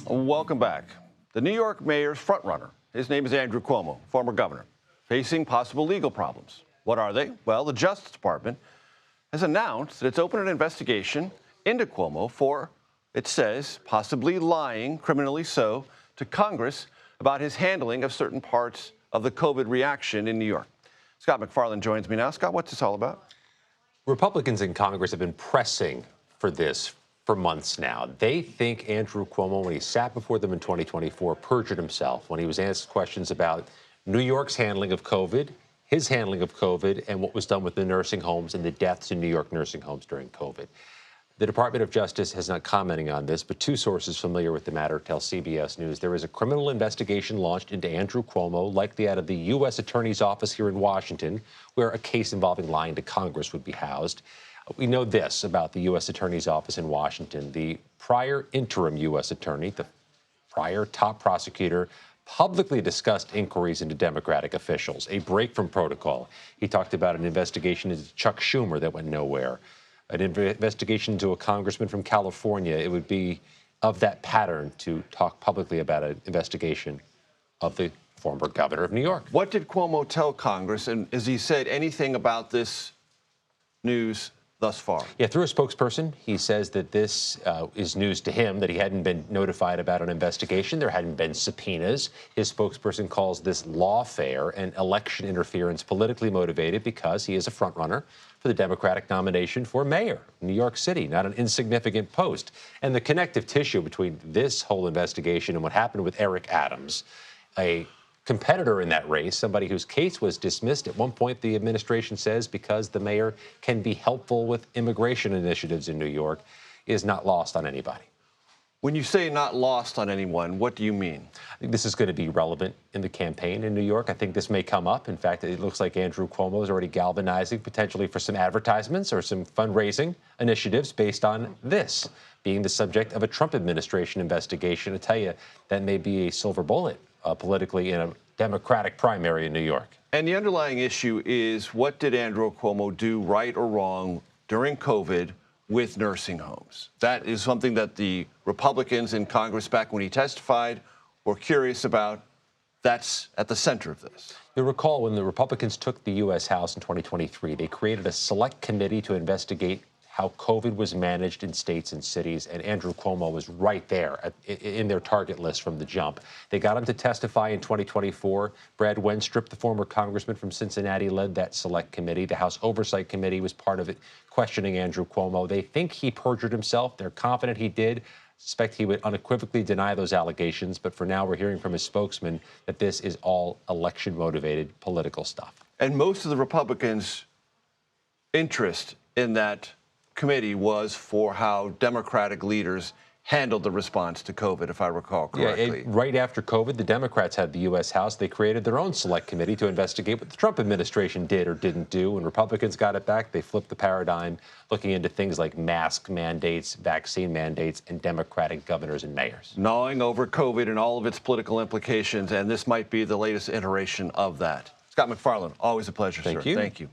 Welcome back. The New York mayor's frontrunner, his name is Andrew Cuomo, former governor, facing possible legal problems. What are they? Well, the Justice Department has announced that it's opened an investigation into Cuomo for, it says, possibly lying, criminally so, to Congress about his handling of certain parts of the COVID reaction in New York. Scott MacFarlane joins me now. Scott, what's this all about? Republicans in Congress have been pressing for this for months now. They think Andrew Cuomo, when he sat before them in 2024, perjured himself when he was asked questions about New York's handling of COVID, his handling of COVID, and what was done with the nursing homes and the deaths in New York nursing homes during COVID. The Department of Justice has not commenting on this, but two sources familiar with the matter tell CBS News there is a criminal investigation launched into Andrew Cuomo, likely out of the U.S. Attorney's Office here in Washington, where a case involving lying to Congress would be housed. We know this about the U.S. Attorney's Office in Washington. The prior interim U.S. attorney, the prior top prosecutor, publicly discussed inquiries into Democratic officials, a break from protocol. He talked about an investigation into Chuck Schumer that went nowhere, an investigation into a congressman from California. It would be of that pattern to talk publicly about an investigation of the former governor of New York. What did Cuomo tell Congress, and has he said anything about this news thus far? Yeah, through a spokesperson, he says that this is news to him, that he hadn't been notified about an investigation. There hadn't been subpoenas. His spokesperson calls this lawfare and election interference politically motivated because he is a frontrunner for the Democratic nomination for mayor of New York City, not an insignificant post. And the connective tissue between this whole investigation and what happened with Eric Adams, a competitor in that race, somebody whose case was dismissed at one point, the administration says, because the mayor can be helpful with immigration initiatives in New York, is not lost on anybody. When you say not lost on anyone, what do you mean? I think this is going to be relevant in the campaign in New York. I think this may come up. In fact, it looks like Andrew Cuomo is already galvanizing potentially for some advertisements or some fundraising initiatives based on this being the subject of a Trump administration investigation. I tell you, that may be a silver bullet politically in a Democratic primary in New York. And the underlying issue is, what did Andrew Cuomo do right or wrong during COVID with nursing homes? That is something that the Republicans in Congress, back when he testified, were curious about. That's at the center of this. You'll recall when the Republicans took the U.S. House in 2023, they created a select committee to investigate how COVID was managed in states and cities, and Andrew Cuomo was right there in their target list from the jump. They got him to testify in 2024. Brad Wenstrup, the former congressman from Cincinnati, led that select committee. The House Oversight Committee was part of it, questioning Andrew Cuomo. They think he perjured himself. They're confident he did. Suspect he would unequivocally deny those allegations, but for now we're hearing from his spokesman that this is all election-motivated political stuff. And most of the Republicans' interest in that committee was for how Democratic leaders handled the response to COVID, if I recall correctly. Yeah, right after COVID, the Democrats had the U.S. House. They created their own select committee to investigate what the Trump administration did or didn't do. When Republicans got it back, they flipped the paradigm, looking into things like mask mandates, vaccine mandates, and Democratic governors and mayors. Gnawing over COVID and all of its political implications, and this might be the latest iteration of that. Scott MacFarlane, always a pleasure, sir. Thank you. Thank you.